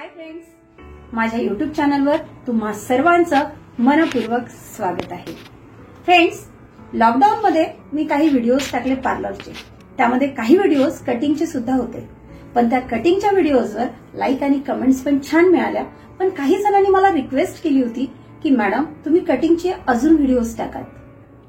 Hi friends, माझ्या YouTube चॅनलवर तुम्हा सर्वांचं मनपूर्वक स्वागत आहे। फ्रेंड्स, लॉकडाऊन मध्ये मी काही व्हिडिओज टाकले पार्लरचे। त्यामध्ये काही व्हिडिओज कटिंगचे सुद्धा होते, पण त्या कटिंगच्या व्हिडिओजवर लाईक आणि कमेंट्स पण छान मिळाल्या। पण काही जणांनी मला रिक्वेस्ट केली होती की मॅडम तुम्ही कटिंगचे अजून व्हिडिओज टाका।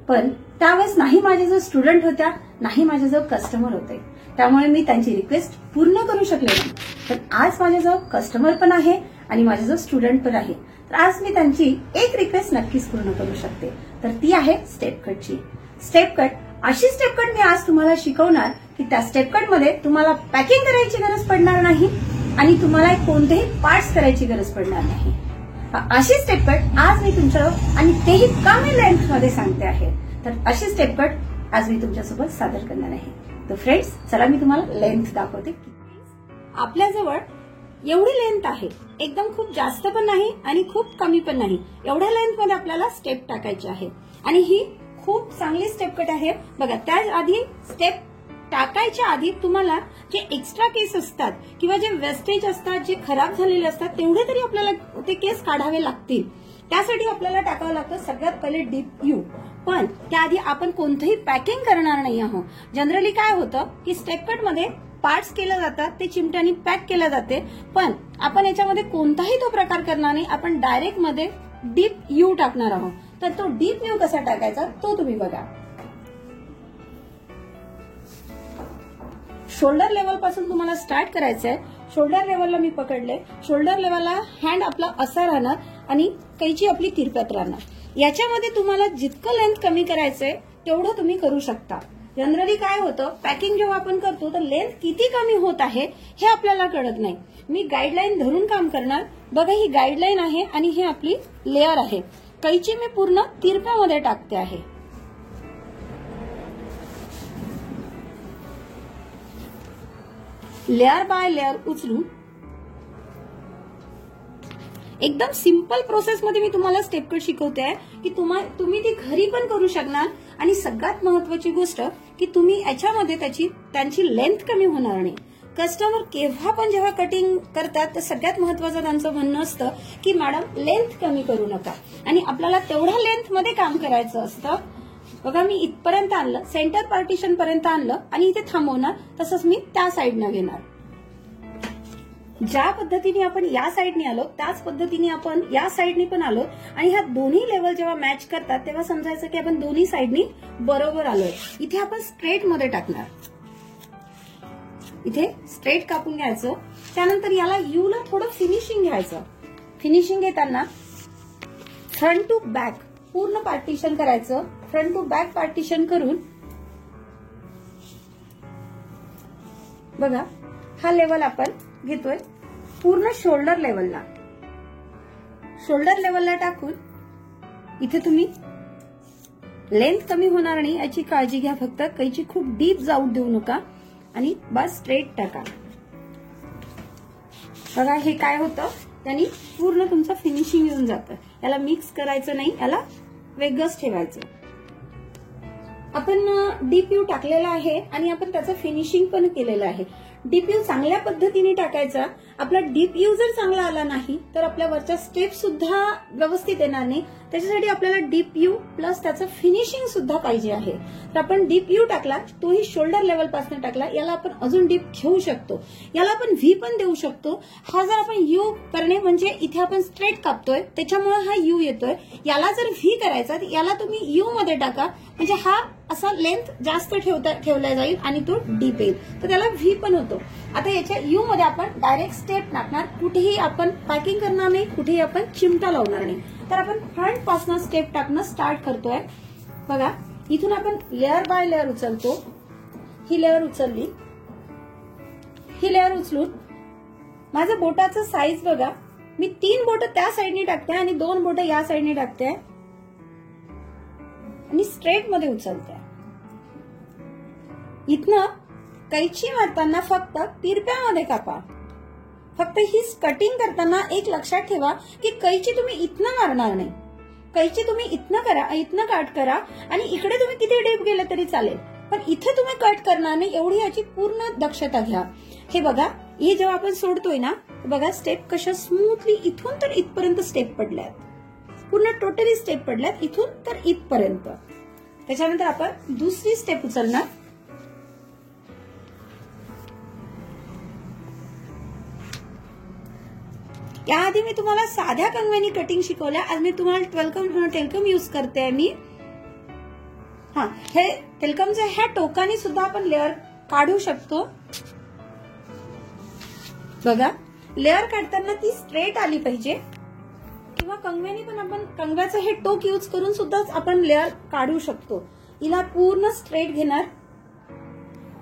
पण त्यावेळेस नाही माझे जो स्टुडंट होत्या, नाही माझे जो कस्टमर होते, त्यामुळे मी त्यांची रिक्वेस्ट पूर्ण करू शकले नाही। पण आज माझ्याजवळ कस्टमर पण आहे आणि माझ्याजवळ स्टुडंट पण आहे, तर आज मी त्यांची एक रिक्वेस्ट नक्कीच पूर्ण करू शकते। तर ती आहे स्टेप कटची। स्टेप कट, अशी स्टेप कट मी आज तुम्हाला शिकवणार की त्या स्टेप कट मध्ये तुम्हाला पॅकिंग करायची गरज पडणार नाही आणि तुम्हाला कोणतेही पार्ट्स करायची गरज पडणार नाही। अशी स्टेप कट आज मी तुमच्यावर आणि तेही कमी लेंथ मध्ये सांगते आहे। तर अशी स्टेप कट आज मी तुमच्यासोबत सादर करणार आहे। तर फ्रेंड्स, चला मी तुम्हाला लेंथ दाखवते। आपल्याजवळ एवढी लेंथ आहे, एकदम खूप जास्त पण नाही आणि खूप कमी पण नाही, एवढ्या लेंथ मध्ये आपल्याला स्टेप टाकायची आहे आणि ही खूप चांगली स्टेप कट आहे। बघा, त्या आधी स्टेप टाकायच्या आधी तुम्हाला जे एक्स्ट्रा केस असतात किंवा जे वेस्टेज असतात, जे खराब झालेले असतात, तेवढे तरी आपल्याला ते केस काढावे लागतील। त्यासाठी आपल्याला टाकावं लागतं सगळ्यात पहिले डीप यू। पण त्याआधी आपण कोणतेही पॅकिंग करणार नाही आहोत। जनरली काय होतं की स्टेप कट मध्ये पार्ट्स केले जातात, ते चिमट्याने पॅक केले जाते, पण आपण याच्यामध्ये कोणताही तो प्रकार करणार नाही। आपण डायरेक्ट मध्ये डीप यू टाकणार आहोत। तर तो डीप यू कसा टाकायचा तो तुम्ही बघा। शोल्डर लेवल पासून तुम्हाला स्टार्ट करायचंय। शोल्डर लेवलला मी पकडले, शोल्डर लेवलला हँड आपला असा राहणार आणि कैची आपली तिरप्यात राहणार। याच्यामध्ये तुम्हाला जितकं लेंथ कमी करायचंय तेवढं तुम्ही करू शकता। जनरली काय होतं, पॅकिंग जेव्हा आपण करतो तर लेंथ किती कमी होत आहे हे आपल्याला कळत नाही। मी गाईडलाईन धरून काम करणार। बघा, ही गाईडलाईन आहे आणि ही आपली लेअर आहे। कैची मी पूर्ण तिरप्यामध्ये टाकते आहे। लेअर बाय लेअर उचलून एकदम सिंपल प्रोसेस मध्ये मी तुम्हाला स्टेप कट शिकवते आहे की तुम्ही ती घरी पण करू शकणार। आणि सगळ्यात महत्वाची गोष्ट की तुम्ही याच्यामध्ये त्यांची लेंथ कमी होणार नाही। कस्टमर केव्हा पण जेव्हा कटिंग करतात तर सगळ्यात महत्वाचं त्यांचं म्हणणं असतं की मॅडम लेंथ कमी करू नका, आणि आपल्याला तेवढ्या लेंथ मध्ये काम करायचं असतं। बघा, मी इथपर्यंत आणलं, सेंटर पार्टिशन पर्यंत आणलं आणि इथे थांबवणार, तसंच मी त्या साईडनं घेणार। ज्या पद्धतीने आपण या साईडने आलो त्याच पद्धतीने आपण या साईडने पण आलो, आणि ह्या दोन्ही लेवल जेव्हा मॅच करतात तेव्हा समजायचं की आपण दोन्ही साईडनी बरोबर आलोय। इथे आपण स्ट्रेट मध्ये टाकणार, इथे स्ट्रेट कापून घ्यायचं। त्यानंतर याला यू ला थोडं फिनिशिंग घ्यायचं। फिनिशिंग घेताना फ्रंट टू बॅक पूर्ण पार्टिशन करायचं। फ्रंट टू बॅक पार्टिशन करून बघा, हा लेवल आपण घेतोय पूर्ण शोल्डर लेवलला। शोल्डर लेवलला टाकून इथे तुम्ही लेंथ कमी होणार नाही याची काळजी घ्या। फक्त कैची खूप डीप जाऊ देऊ नका आणि बस स्ट्रेट टाका। बघा, हे काय होतं, त्यांनी पूर्ण तुमचं फिनिशिंग येऊन जातं। याला मिक्स करायचं नाही, याला वेगळंच ठेवायचं। आपण डीप यू टाकलेला आहे आणि आपण त्याचं फिनिशिंग पण केलेलं आहे। डीप यू चांगल्या पद्धतीने टाकायचा। आपला डीप यू जर चांगला आला नाही तर आपल्या वरच्या स्टेप सुद्धा व्यवस्थित येणार नाही। त्याच्यासाठी आपल्याला डीप यू प्लस त्याचं फिनिशिंग सुद्धा पाहिजे आहे। तर आपण डीप यू टाकला, तोही शोल्डर लेवल पासून टाकला, याला आपण अजून डीप घेऊ शकतो। याला आपण व्ही पण देऊ शकतो। हा जर आपण यू करणे म्हणजे इथे आपण स्ट्रेट कापतोय त्याच्यामुळे हा यू येतोय। याला जर व्ही करायचा तर याला तुम्ही यू मध्ये टाका, म्हणजे हा असा लेंथ जास्त ठेवला जाईल आणि तो डीप येईल, तर त्याला व्ही पण होतो। आता याच्या यू मध्ये आपण डायरेक्ट स्टेप टाकणार, कुठेही आपण पॅकिंग करणार नाही, कुठेही आपण चिमटा लावणार नाही। तर आपण फ्रंट पासून स्टेप टाकणं स्टार्ट करतोय। बघा, इथून आपण लेअर बाय लेअर उचलतो। ही लेअर उचलली, ही लेअर उचलून माझं बोटाचं साईज बघा, मी 3 बोट त्या साईडने टाकते आणि 2 बोट या साईडने टाकते आणि स्ट्रेट मध्ये उचलते। इथनं कैची मारताना फक्त तिरप्यामध्ये कापा। फक्त ही कटिंग करताना एक लक्षात ठेवा की कैची तुम्ही इथनं मारणार नाही। कैची तुम्ही इथनं करा, इथनं कट करा आणि इकडे तुम्ही किती डीप गेले तरी चालेल, पण इथे तुम्ही कट करणार नाही, एवढी याची पूर्ण दक्षता घ्या। हे बघा, हे जेव्हा आपण सोडतोय ना बघा स्टेप कशा स्मूथली इथून तर इथपर्यंत स्टेप पडल्यात, पूर्ण टोटली स्टेप पडल्यात इथून तर इथपर्यंत. त्याच्यानंतर आपण दुसरी स्टेप उचलणार. याआधी मी तुम्हाला साध्या कंगव्यानी कटिंग शिकवल्या, आज मी तुम्हाला टेलकम यूज करते मी. हे टेलकमच्या ह्या टोकानी सुद्धा आपण लेअर काढू शकतो. बघा लेअर काढताना ती स्ट्रेट आली पाहिजे, किंवा कंगव्यानी पण आपण कंगव्याचं हे टोक यूज करून सुद्धा आपण लेअर काढू शकतो. हिला पूर्ण स्ट्रेट घेणार.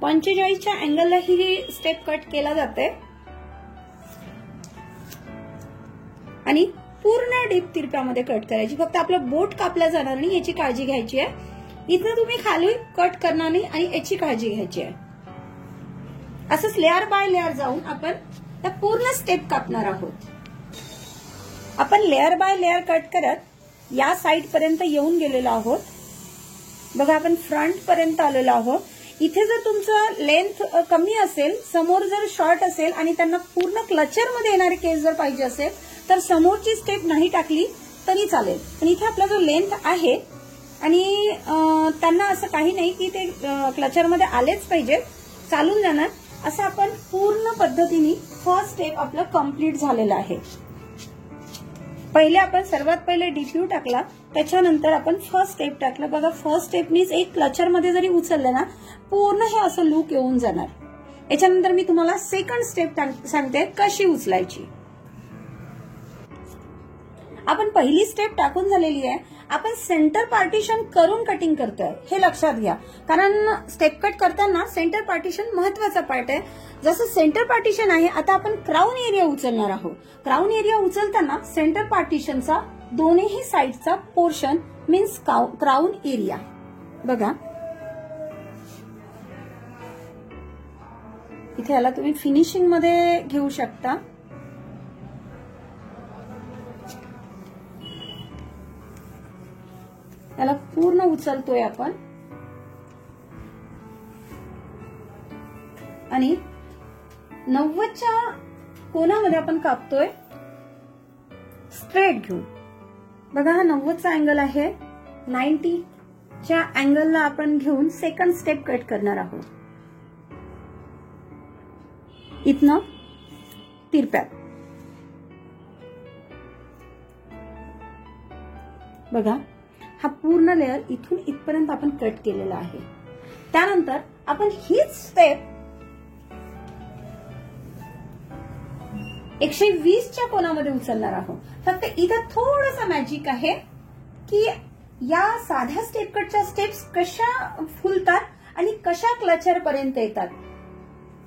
45च्या अँगलला ही स्टेप कट केला जाते आणि पूर्ण डीप तिरप्यामध्ये कट करायची. फक्त आपलं बोट कापलं जाणार नाही याची काळजी घ्यायची आहे. इथं तुम्ही खाली कट करणार नाही आणि याची काळजी घ्यायची आहे. असंच लेअर बाय लेअर जाऊन आपण त्या पूर्ण स्टेप कापणार आहोत. आपण लेअर बाय लेअर कट करत या साइड पर्यंत येऊन गेलेलो आहोत. बघा आपण फ्रंट पर्यंत आलेलो आहोत. इथे जर तुमचं लेंथ कमी असेल, समोर जर शॉर्ट असेल आणि त्यांना पूर्ण क्लचर मध्ये येणारे केस जर पाहिजे असेल तर समोरची स्टेप नाही टाकली तरी चालेल. पण इथे आपला जो लेंथ आहे आणि त्यांना असं काही नाही की ते क्लचरमध्ये आलेच पाहिजे, चालून जाणार. असं आपण पूर्ण पद्धतीने फर्स्ट स्टेप आपलं कम्प्लीट झालेलं आहे. आपण सर्वात पहिले डीप्यू टाकला, त्याच्यानंतर आपण फर्स्ट स्टेप टाकलं. बघा फर्स्ट स्टेपनीच एक क्लचर मध्ये जरी उचललं ना पूर्ण हे असं लुक येऊन जाणार. याच्यानंतर मी तुम्हाला सेकंड स्टेप सांगते कशी उचलायची. आपण पहिली स्टेप टाकून झालेली आहे. आपण सेंटर पार्टिशन करून कटिंग करतोय हे लक्षात घ्या, कारण स्टेप कट करताना सेंटर पार्टिशन महत्वाचा पार्ट आहे. जसं सेंटर पार्टिशन आहे, आता आपण क्राउन एरिया उचलणार आहोत. क्राउन एरिया उचलताना सेंटर पार्टिशनचा दोन्ही साइडचा पोर्शन मीन्स क्राउन एरिया. बघा इथे याला तुम्ही फिनिशिंग मध्ये घेऊ शकता. याला पूर्ण उचलतोय आपण आणि 90च्या कोनामध्ये आपण कापतोय स्ट्रेट घेऊन. बघा हा 90चा अँगल आहे. 90च्या अँगलला आपण घेऊन सेकंड स्टेप कट करणार आहोत. इथनं तिरप्यात बघा हा पूर्ण लेअर इथून इथपर्यंत आपण कट केलेला आहे. त्यानंतर आपण हीच स्टेप 120च्या कोनामध्ये उचलणार आहोत. फक्त इथं थोडंसं मॅजिक आहे की या साध्या स्टेप कटच्या स्टेप्स कशा फुलतात आणि कशा क्लचर पर्यंत येतात.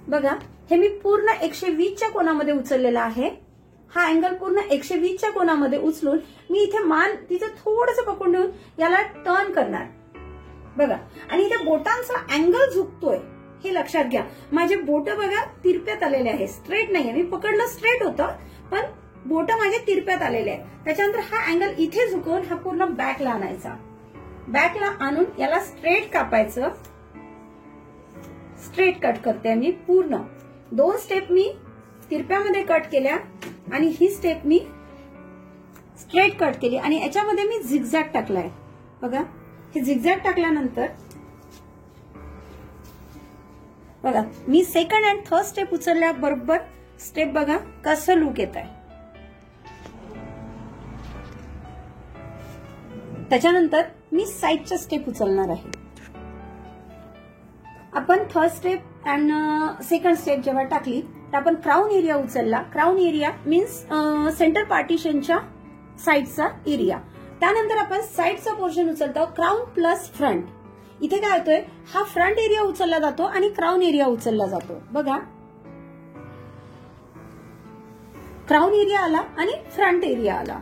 बघा हे मी पूर्ण 120च्या कोनामध्ये उचललेला आहे. हा अँगल पूर्ण 120च्या कोनामध्ये उचलून मी इथे मान तिथे थोडंसं पकडून ठेवून याला टर्न करणार. बघा आणि इथे बोटांचा अँगल झुकतोय हे लक्षात घ्या. माझे बोट बघा तिरप्यात आलेले आहे, स्ट्रेट नाहीये. मी पकडलं स्ट्रेट होतं पण बोट माझे तिरप्यात आलेले आहे. त्याच्यानंतर हा अँगल इथे झुकवून हा पूर्ण बॅकला आणायचा. बॅकला आणून याला स्ट्रेट कापायचं. स्ट्रेट कट करते मी पूर्ण. 2 स्टेप मी तिरप्यामध्ये कट केल्या आणि ही स्टेप मी स्ट्रेट कट केली आणि याच्यामध्ये मी झिगझॅग टाकलाय. बघा हे झिगझॅग टाकल्यानंतर बघा मी सेकंड अँड थर्ड स्टेप उचलल्याबरोबर स्टेप बघा कसं लुक येत आहे. त्याच्यानंतर मी साइडच्या स्टेप उचलणार आहे. आपण third step and second step जेव्हा टाकली तर आपण क्राउन एरिया उचलला. क्राउन एरिया मीन्स सेंटर पार्टिशनच्या साइडचा एरिया. त्यानंतर आपण साइडचा पोर्शन उचलतो क्राउन प्लस फ्रंट. इथे काय होतोय हा फ्रंट एरिया उचलला जातो आणि क्राउन एरिया उचलला जातो. बघा क्राउन एरिया आला आणि फ्रंट एरिया आला.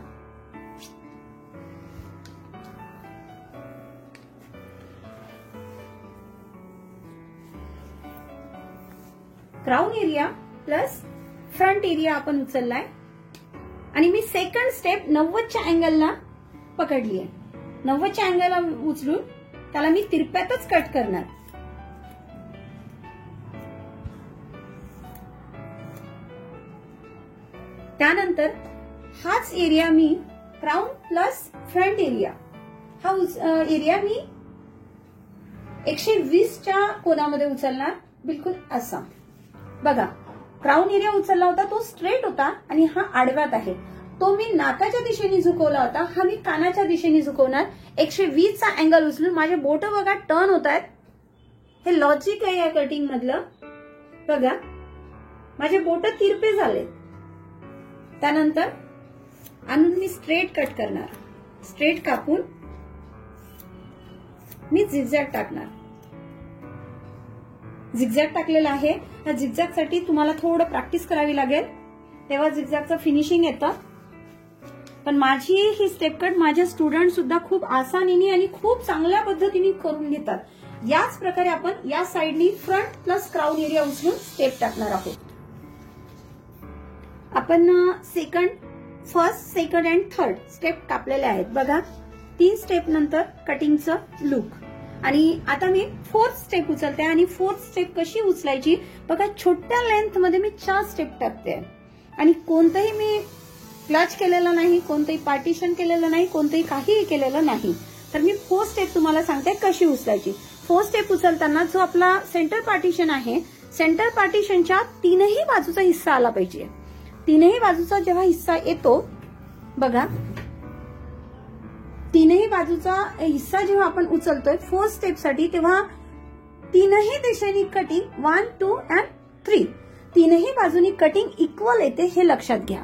Crown area plus front area आपण उचललाय आणि मी सेकंड स्टेप 90च्या अँगलला पकडली आहे. 90च्या अँगलला उचलून त्याला मी तिरप्यातच कट करणार. त्यानंतर हाच एरिया मी क्राऊन प्लस फ्रंट एरिया हा एरिया मी 120च्या कोनामध्ये उचलणार, बिलकुल असा. बघा, क्राऊन एरिया उचलला होता तो स्ट्रेट होता आणि हा आडव्यात आहे. तो मी नाकाच्या दिशेने झुकवला होता, हा मी कानाच्या दिशेने झुकवणार. 120चा अँगल उचलून माझे बोट बघा टर्न होत आहेत. हे लॉजिक आहे या कटिंग मधलं. बघा, माझे बोट तिरपे झाले. त्यानंतर आणून मी स्ट्रेट कट करणार. स्ट्रेट कापून मी झिगझॅग टाकणार. झिगझॅग टाकलेला आहे. या झिगझॅग साठी तुम्हाला थोडं प्रॅक्टिस करावी लागेल, तेव्हा झिगझॅगचं फिनिशिंग येतं. पण माझी ही स्टेप कट माझे स्टुडंट सुद्धा खूप आसानीने आणि खूप चांगल्या पद्धतीने करून घेतात. याच प्रकारे आपण या साइडनी फ्रंट प्लस क्राऊन एरिया उचलून स्टेप टाकणार आहोत. आपण first, second and third step कापलेले आहेत. बघा, 3 स्टेप नंतर कटिंगचं लुक. आणि आता मी 4th स्टेप उचलते. आणि 4th स्टेप कशी उचलायची बघा, छोट्या लेंथ मध्ये मी 4 स्टेप टाकते आणि कोणतंही मी क्लच केलेलं नाही, कोणतंही पार्टिशन केलेलं नाही, कोणतंही काहीही केलेलं नाही. तर मी 4th स्टेप तुम्हाला सांगते कशी उचलायची. 4th स्टेप उचलताना जो आपला सेंटर पार्टिशन आहे, सेंटर पार्टिशनच्या 3ही बाजूचा हिस्सा आला पाहिजे. 3ही बाजूचा जेव्हा हिस्सा येतो, बघा, 3ही बाजूचा हिस्सा जेव्हा आपण उचलतोय 4th स्टेप साठी, तेव्हा 3ही दिशेने कटिंग 1, 2 अँड 3 3ही बाजूनी कटिंग इक्वल येते, हे लक्षात घ्या.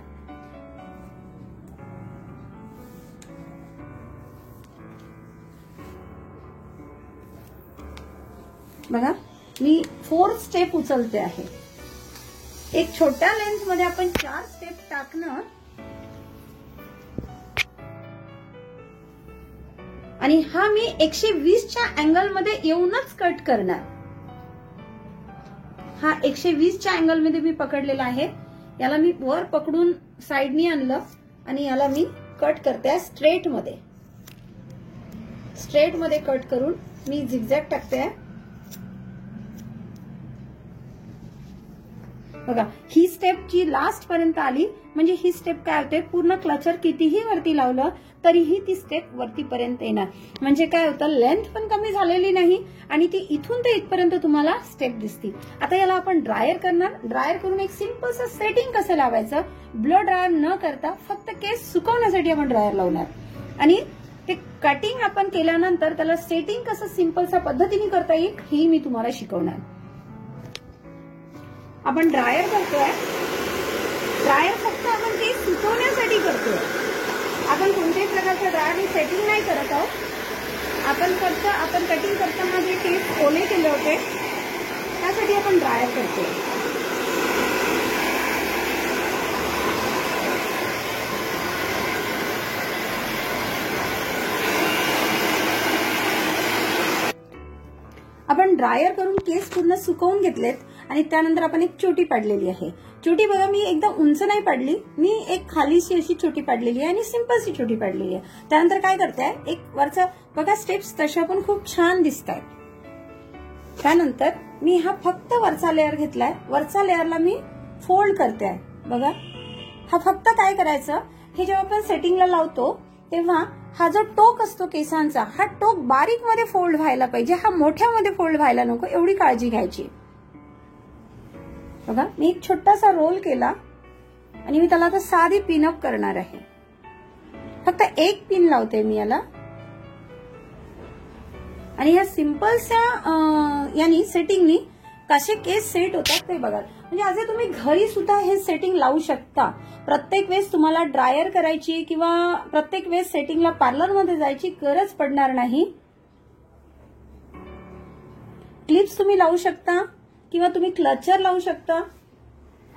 बघा, मी 4th स्टेप उचलते आहे. एक छोट्या लेंथ मध्ये आपण 4 स्टेप टाकणं आणि हा मी 120च्या अँगल मध्ये येऊनच कट करणार. हा 120च्या अँगल मध्ये मी पकडलेला आहे. याला मी वर पकडून साइडनी आणलं आणि याला मी कट करते स्ट्रेट मध्ये. स्ट्रेट मध्ये कट करून मी झिगझॅग टाकते. बघा, ही स्टेप जी लास्ट पर्यंत आली, म्हणजे ही स्टेप काय होते, पूर्ण क्लचर कितीही वरती लावलं तरीही ती स्टेप वरती पर्यंत येणार. म्हणजे काय होतं, लेंथ पण कमी झालेली नाही आणि ती इथून ते इथपर्यंत तुम्हाला स्टेप दिसती. आता याला आपण ड्रायर करणार. ड्रायर करून एक सिंपलचं सेटिंग कसं लावायचं, ब्लो ड्रायर न करता फक्त केस सुकवण्यासाठी आपण ड्रायर लावणार. आणि ते कटिंग आपण केल्यानंतर त्याला सेटिंग कसं सिंपलच्या पद्धतीने करता येईल हे मी तुम्हाला शिकवणार. आपण ड्रायर करतोय. ड्रायर फक्त आपण केस सुकवण्यासाठी करतोय. आपण कोणत्याही प्रकारचं ड्रायरने सेटिंग नाही करत आहोत. आपण कटिंग करताना जे केस ओले केले होते त्यासाठी आपण ड्रायर करतोय. आपण ड्रायर करून केस पूर्ण सुकवून घेतलेत आणि त्यानंतर आपण एक चोटी पाडलेली आहे. चोटी बघा, मी एकदम उंच नाही पाडली, मी एक खालीशी अशी चोटी पाडलेली आहे आणि सिंपलची चोटी पाडलेली आहे. त्यानंतर काय करताय, एक वरचा बघा स्टेप्स तशा पण खूप छान दिसत आहेत. त्यानंतर मी हा फक्त वरचा लेअर घेतलाय. वरचा लेअरला मी फोल्ड करते. बघा, हा फक्त काय करायचं, हे जेव्हा आपण सेटिंगला लावतो तेव्हा हा जो टोक असतो केसांचा, हा टोक बारीक मध्ये फोल्ड व्हायला पाहिजे, हा मोठ्यामध्ये फोल्ड व्हायला नको, एवढी काळजी घ्यायची. बघा, मी एक छोटासा रोल केला आणि मी त्याला आता साधी पिनअप करणार आहे. फक्त एक पिन लावते मी याला आणि ह्या सिंपलच्या यानी सेटिंगनी कसे केस सेट होतात ते बघा. म्हणजे आज तुम्ही घरी सुद्धा हे सेटिंग लावू शकता. प्रत्येक वेळेस तुम्हाला ड्रायर करायची किंवा प्रत्येक वेळेस सेटिंगला पार्लरमध्ये जायची गरज पडणार नाही. क्लिप्स तुम्ही लावू शकता किंवा तुम्ही क्लचर लावू शकता.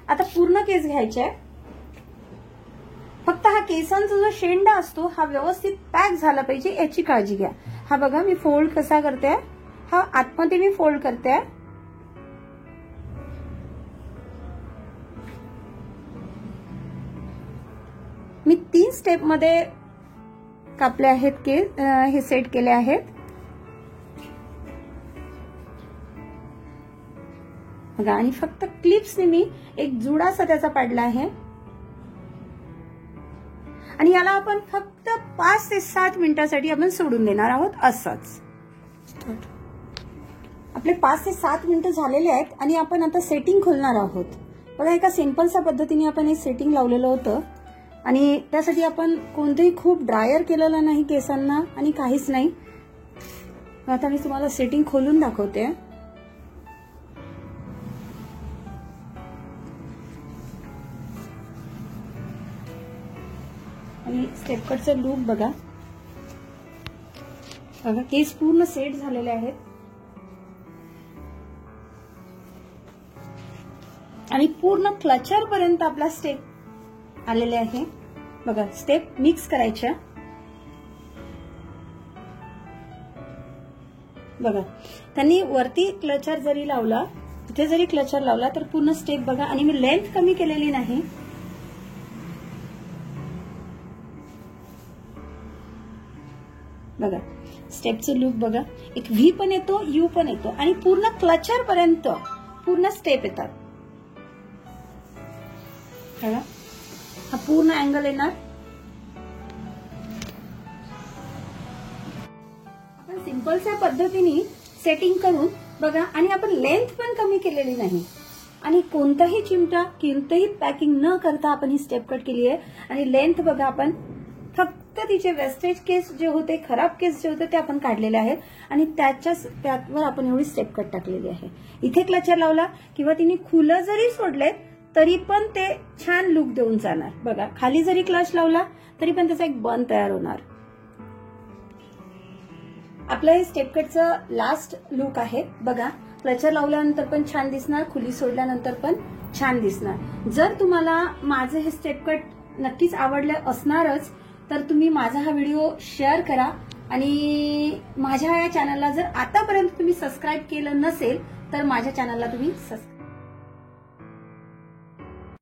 आता पूर्ण केस घ्यायचे आहे. फक्त हा केसांचा जो शेंडा असतो हा व्यवस्थित पॅक झाला पाहिजे याची काळजी घ्या. हा बघा, मी फोल्ड कसा करते, हा आतमध्ये मी फोल्ड करते. मी 3 स्टेप मध्ये कापले आहेत केस, हे सेट केले आहेत. बघा, आणि फक्त क्लिप्सने मी एक जुडासा त्याचा पाडला आहे. आणि याला आपण फक्त 5 ते 7 मिनिटांसाठी आपण सोडून देणार आहोत. असंच आपले 5 ते 7 मिनिटं झालेले आहेत आणि आपण आता सेटिंग खोलणार आहोत. बघा, एका सिंपलच्या पद्धतीने आपण हे सेटिंग लावलेलं होतं आणि त्यासाठी आपण कोणतेही खूप ड्रायर केलेलं नाही केसांना आणि काहीच नाही. आता मी तुम्हाला सेटिंग खोलून दाखवते. आणि स्टेप कटचं लूक बघा. बघा, केस पूर्ण सेट झालेले आहेत आणि पूर्ण क्लचर पर्यंत आपला स्टेप आलेले आहे. बघा, स्टेप मिक्स करायच्या. बघा, त्यांनी वरती क्लचर जरी लावला, इथे जरी क्लचर लावला तर पूर्ण स्टेप बघा. आणि मी लेंथ कमी केलेली नाही. बघा, स्टेपचं लुक बघा. एक व्ही पण येतो, यू पण येतो आणि पूर्ण क्लचर पर्यंत पूर्ण स्टेप येतात. बघा, हा पूर्ण अँगल येणार. आपण सिंपलच्या पद्धतीने सेटिंग करून बघा. आणि आपण लेंथ पण कमी केलेली नाही आणि कोणताही चिमटा, कोणतंही पॅकिंग न करता आपण ही स्टेप कट केली आहे. आणि लेंथ बघा, आपण फक्त तिचे वेस्टेज केस जे होते, खराब केस जे होते ते आपण काढलेले आहेत आणि त्यावर आपण एवढी स्टेप कट टाकलेली आहे. इथे क्लचर लावला किंवा तिने खुलं जरी सोडले तरी पण ते छान लुक देऊन जाणार. बघा, खाली जरी क्लच लावला तरी पण त्याचा एक बन तयार होणार. आपलं हे स्टेप कटचं लास्ट लुक आहे. बघा, क्लचर लावल्यानंतर पण छान दिसणार, खुली सोडल्यानंतर पण छान दिसणार. जर तुम्हाला माझं हे स्टेप कट नक्कीच आवडलं असणारच तर तुम्ही माझा हा व्हिडिओ शेअर करा आणि माझ्या या चॅनलला जर आतापर्यंत तुम्ही सबस्क्राईब केलं नसेल तर माझ्या चॅनलला तुम्ही सबस्क्राईब